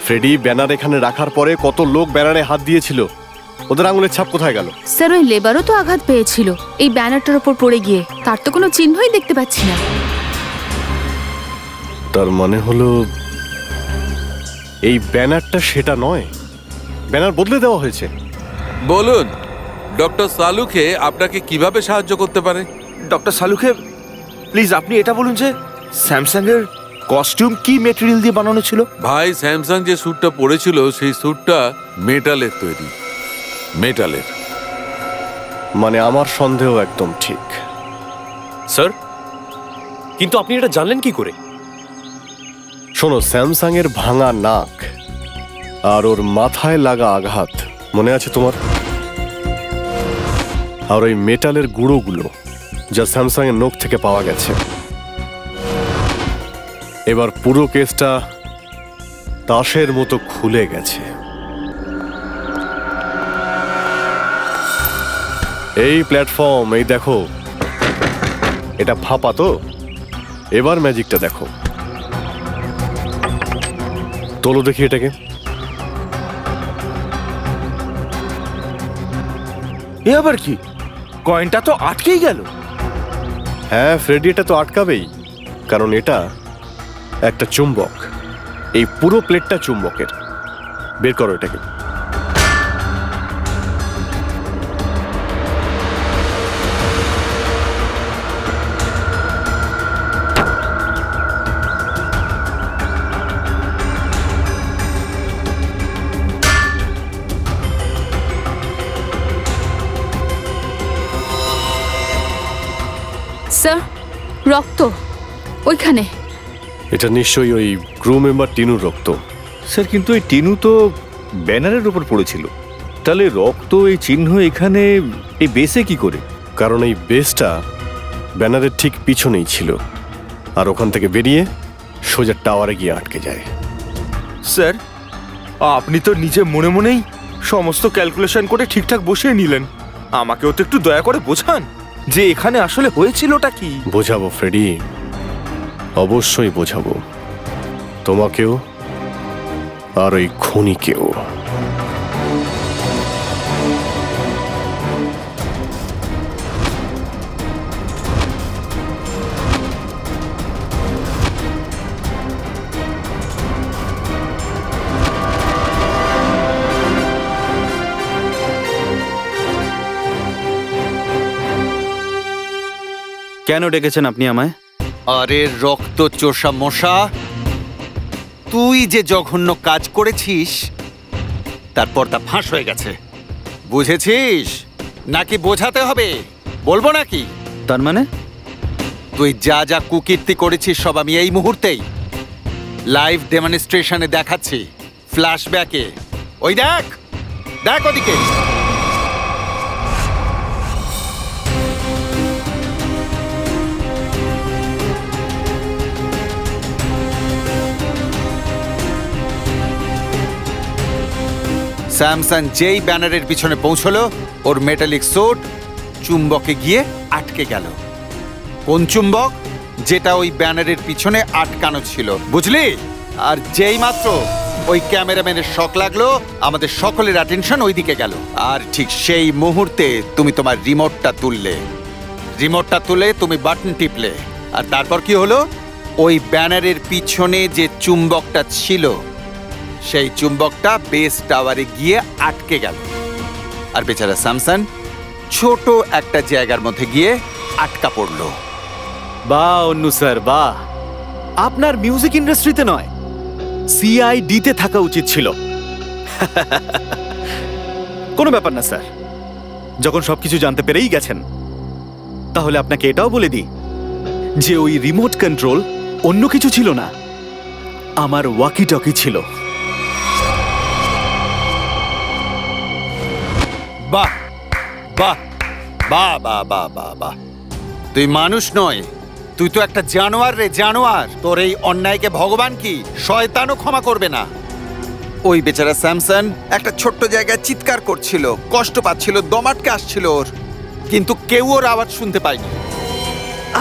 S7: ফ্রেডি, ব্যানার এখানে রাখার পরে কত লোক ব্যানারে হাত দিয়েছিল, ওদের আঙুলের ছাপ কোথায় গেল?
S8: স্যার, ওই লেবারও তো আঘাত পেয়েছিল এই ব্যানারটার উপর পড়ে গিয়ে, তার তো কোনো চিহ্নই দেখতে পাচ্ছি না।
S7: তার মানে হলো এই ব্যানারটা সেটা নয়, ব্যানার বদলে দেওয়া হয়েছে।
S18: বলুন, ডক্টর সালুকে আপনাকে কিভাবে সাহায্য করতে পারে?
S16: ডক্টর সালুকে, প্লিজ আপনি এটা বলুন যে স্যামসাং এর কস্টিউম কি মেটেরিয়াল দিয়ে বানানো ছিল?
S18: ভাই, স্যামসাং যে স্যুটটা পরেছিল সেই স্যুটটা মেটালের তৈরি। মেটালের।
S7: মানে আমার সন্দেহ একদম ঠিক।
S5: স্যার, কিন্তু আপনি এটা জানলেন কি করে?
S7: শোনো, স্যামসাং এর ভাঙা নাক আর ওর মাথায় লাগা আঘাত মনে আছে তোমার? আর ওই মেটালের গুঁড়োগুলো যা স্যামসাং এর নখ থেকে পাওয়া গেছে। এবার পুরো কেসটা তাসের মতো খুলে গেছে। এই প্ল্যাটফর্ম, এই দেখো, এটা ফাঁপা তো। এবার ম্যাজিকটা দেখো, তোলো দেখি এটাকে।
S16: এ আবার কি? কয়েনটা তো আটকেই গেল।
S7: হ্যাঁ ফ্রেডি, এটা তো আটকাবেই, কারণ এটা একটা চুম্বক। এই পুরো প্লেটটা চুম্বকের। বের করো এটাকে।
S8: স্যার রক্ত ওইখানে।
S7: এটা নিশ্চয়ই ওই ক্রু মেম্বার টিনুর রক্ত।
S1: স্যার কিন্তু এই টিনু তো ব্যানারের উপর পড়েছিল, তাহলে রক্ত এই চিহ্ন এখানে এই বেসে কি করে?
S7: কারণ এই বেসটা ব্যানারের ঠিক পিছনেই ছিল, আর ওখান থেকে বেরিয়ে সোজা টাওয়ারে গিয়ে আটকে যায়।
S16: স্যার আপনি তো নিজে মনে মনেই সমস্ত ক্যালকুলেশন করে ঠিকঠাক বসিয়ে নিলেন। আমাকেও তো একটু দয়া করে বোঝান যে এখানে আসলে হয়েছিলটা কি।
S7: বোঝাবো ফ্রেডি, অবশ্যই বোঝাবো, তোমাকেও আর ওই খুনিকেও।
S4: কেন ডেকেছেন আপনি আমায়?
S6: আরে রক্ত চোষা মশা, তুই যে জঘন্য কাজ করেছিস তারপর তা ফাঁস হয়ে গেছে, বুঝেছিস নাকি বোঝাতে হবে? বলবো নাকি?
S4: তার মানে
S6: তুই যা যা কুকীর্তি করেছিস সব আমি এই মুহূর্তেই লাইভ ডেমনস্ট্রেশনে দেখাচ্ছি, ফ্ল্যাশব্যাকে। ওই দেখ দেখ ওদিকে। স্যামসন যেই ব্যানারের পিছনে পৌঁছলো ওর মেটালিক স্যুট চুম্বকে গিয়ে আটকে গেল। কোন চুম্বক? যেটা ওই ব্যানারের পিছনে আটকানো ছিল, বুঝলি? আর যেই মাত্র ওই ক্যামেরাম্যানের শক লাগলো আমাদের সকলের অ্যাটেনশন ওইদিকে গেল, আর ঠিক সেই মুহূর্তে তুমি তোমার রিমোটটা তুললে। রিমোটটা তুলে তুমি বাটন টিপলে, আর তারপর কি হলো? ওই ব্যানারের পিছনে যে চুম্বকটা ছিল সেই চুম্বকটা বেস টাওয়ারে গিয়ে আটকে গেল, আর বেচারা স্যামসন ছোট একটা জায়গার মধ্যে গিয়ে আটকা পড়লো।
S4: বাহ অন্নু স্যার বাহ, আপনার মিউজিক ইন্ডাস্ট্রিতে নয় সিআইডিতে থাকা উচিত ছিল। কোনো ব্যাপার না স্যার, যখন সবকিছু জানতে পেরেই গেছেন তাহলে আপনাকে এটাও বলে দিই যে ওই রিমোট কন্ট্রোল অন্য কিছু ছিল না, আমার ওয়াকি টকি ছিল।
S6: বাহ বাহ বাহ বাহ বাহ বাহ বাহ, তুই মানুষ নয়, তুই তো একটা জানোয়ার রে, জানোয়ার। তোর এই অন্যায়কে ভগবান কি শয়তানও ক্ষমা করবে না। ওই বেচারা স্যামসন একটা ছোট্ট জায়গায় চিৎকার করছিল, কষ্ট পাচ্ছিল, দম আটকে আসছিল ওর, কিন্তু কেউ ওর আওয়াজ শুনতে পায়নি।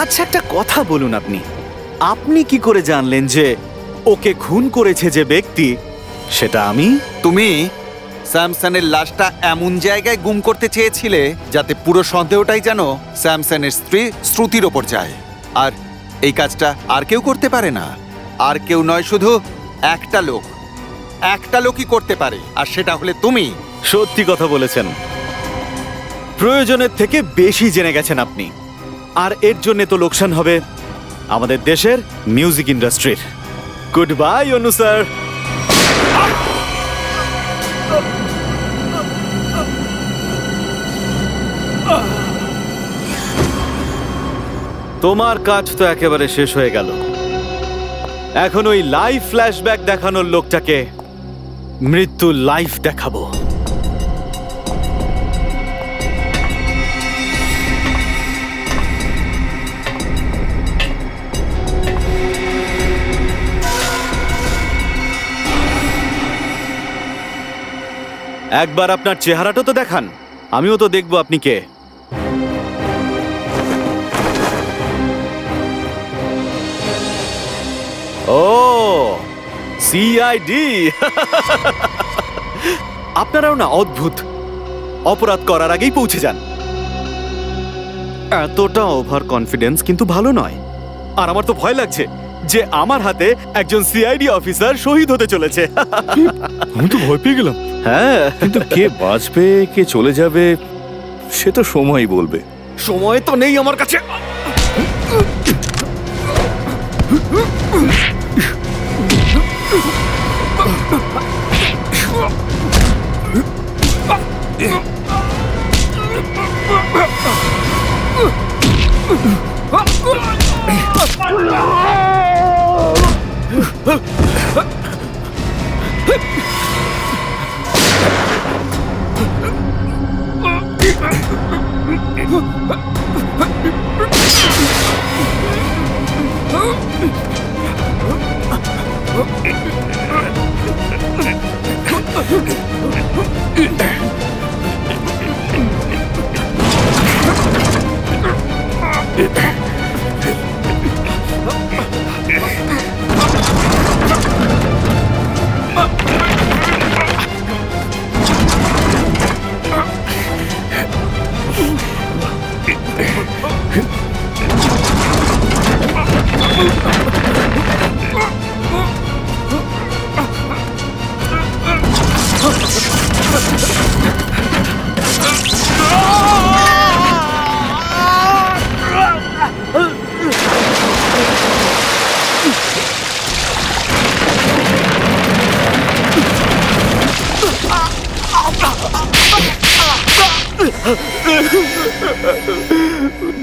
S4: আচ্ছা একটা কথা বলুন, আপনি আপনি কি করে জানলেন যে ওকে খুন করেছে যে ব্যক্তি সেটা আমি?
S6: তুমি স্যামসনের লাশটা এমন জায়গায় গুম করতে চেয়েছিলে যাতে পুরো সন্দেহটাই যেন স্যামসনের স্ত্রী শ্রুতির ওপর যায়, আর এই কাজটা আর কেউ করতে পারে না। আর কেউ নয়, শুধু একটা লোকই করতে পারে, আর সেটা হলে তুমি।
S4: সত্যি কথা বলেছেন, প্রয়োজনের থেকে বেশি জেনে গেছেন আপনি, আর এর জন্য তো লোকসান হবে আমাদের দেশের মিউজিক ইন্ডাস্ট্রির। গুড বাই অনু স্যার। তোমার কাজ তো একেবারে শেষ হয়ে গেল। এখন ওই লাইভ ফ্ল্যাশব্যাক দেখানোর লোকটাকে মৃত্যু লাইভ দেখাবো। একবার আপনার চেহারাটা তো দেখান, আমিও তো দেখবো আপনি কে। ও সিআইডি। আপনারাও না অদ্ভুত, অপরাধ করার আগেই পৌঁছে যান। এতটা ওভার কনফিডেন্স কিন্তু ভালো নয়, আর আমার তো ভয় লাগছে যে আমার হাতে একজন সিআইডি অফিসার শহীদ হতে চলেছে।
S1: আমি তো ভয় পেয়ে গেলাম।
S4: হ্যাঁ,
S1: কিন্তু কে বাঁচবে কে চলে যাবে সে তো সময়ই বলবে।
S4: সময় তো নেই আমার কাছে।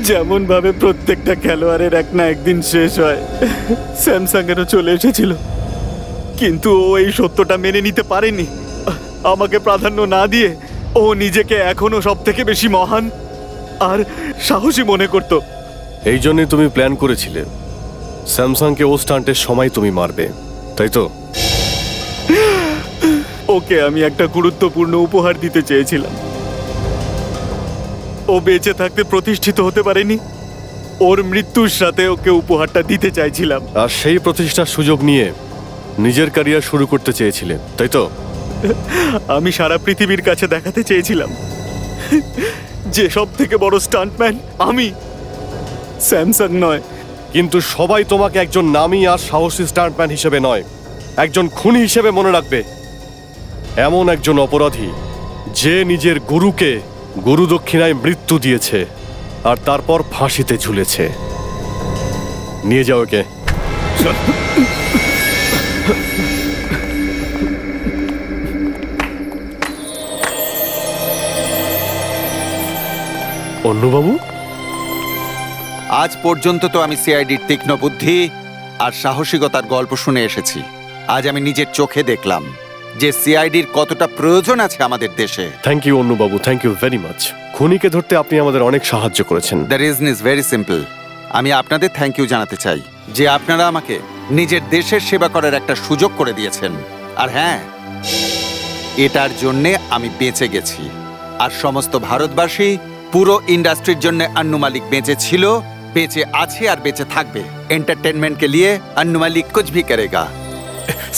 S4: যেমন ভাবে প্রত্যেকটা খেলোয়াড়ের এক না একদিন শেষ হয়, স্যামসাং এরও চলে এসেছিল, কিন্তু ও এই সত্যটা মেনে নিতে পারেনি। আমাকে প্রাধান্য না দিয়ে ও নিজেকে এখনো সব থেকে বেশি মহান আর সাহসী মনে করত।
S7: এই জন্যই তুমি প্ল্যান করেছিলে স্যামসাংকে ও স্টান্টের সময় তুমি মারবে, তাই তো?
S4: ওকে আমি একটা গুরুত্বপূর্ণ উপহার দিতে চেয়েছিলাম। ও বেঁচে থাকতে প্রতিষ্ঠিত হতে পারেনি, ওর মৃত্যুর সাথে ওকে উপহারটা দিতে চাইছিলাম।
S7: আর সেই প্রতিষ্ঠার সুযোগ নিয়ে নিজের ক্যারিয়ার শুরু করতে চেয়েছিলে, তাই তো?
S4: আমি সারা পৃথিবীর কাছে দেখাতে চেয়েছিলাম যে সব থেকে বড় স্টান্টম্যান আমি, স্যামসাং নয়।
S7: কিন্তু সবাই তোমাকে একজন নামী আর সাহসী স্টান্টম্যান হিসেবে নয়, একজন খুনি হিসেবে মনে রাখবে। এমন একজন অপরাধী যে নিজের গুরুকে গুরু দক্ষিণায় মৃত্যু দিয়েছে আর তারপর ফাঁসিতে ঝুলেছে। নিয়ে যাও ওকে।
S6: অন্নুবাবু, আজ পর্যন্ত তো আমি সিআইডির তীক্ষ্ণ বুদ্ধি আর সাহসিকতার গল্প শুনে এসেছি। আজ আমি নিজের চোখে দেখলাম যে সিআইডির কতটা প্রয়োজন আছে আমাদের দেশে।
S7: থ্যাংক ইউ অন্নুবাবু, থ্যাংক ইউ ভেরি মাচ। খুনিকে ধরতে আপনি আমাদের অনেক সাহায্য করেছেন।
S6: The reason is very simple. আমি আপনাদের থ্যাংক ইউ জানাতে চাই যে আপনারা আমাকে নিজের দেশের সেবা করার একটা সুযোগ করে দিয়েছেন। আর হ্যাঁ, এটার জন্যে আমি বেঁচে গেছি, আর সমস্ত ভারতবাসী, পুরো ইন্ডাস্ট্রির জন্য আন্নু মালিক বেঁচে ছিল, বেঁচে আছে আর বেঁচে থাকবে। এন্টারটেনমেন্ট কে লিয়ে আন্নু মালিক কুছ ভি করেগা।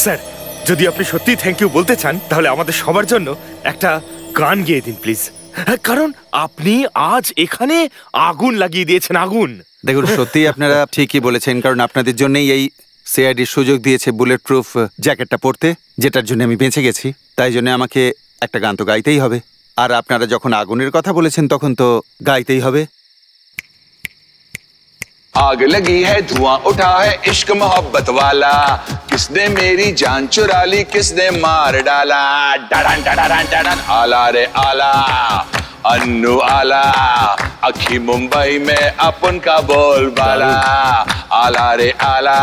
S16: স্যার, যদি আপনি সত্যি থ্যাংক ইউ বলতে চান তাহলে আমাদের সবার জন্য একটা গান গেয়ে দিন প্লিজ, কারণ আপনি আজ এখানে আগুন লাগিয়ে দিয়েছেন। আগুন।
S6: দেখুন, সত্যি আপনারা ঠিকই বলেছেন, কারণ আপনাদের জন্যই এই সিআইডি সুযোগ দিয়েছে বুলেট প্রুফ জ্যাকেটটা পরতে, যেটার জন্য আমি বেঁচে গেছি। তাই জন্য আমাকে একটা গান তো গাইতেই হবে। আর আপনারা যখন আগুনের কথা বলেছেন তখন তো গাইতেই হবে।
S19: आग लगी है, धुआं उठा है, इश्क मोहब्बत वाला, किसने मेरी जान चुरा ली, किसने मार डाला। डडन डडन डडन आला रे आला, अन्नू आला, अखी मुंबई में अपन का बोलबाला। आला रे आला,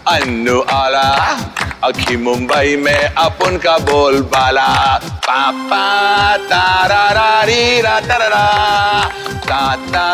S19: अन्नू आला, अखी मुंबई में अपन का बोलबाला। पापा तारा रा री रा तारा ता ता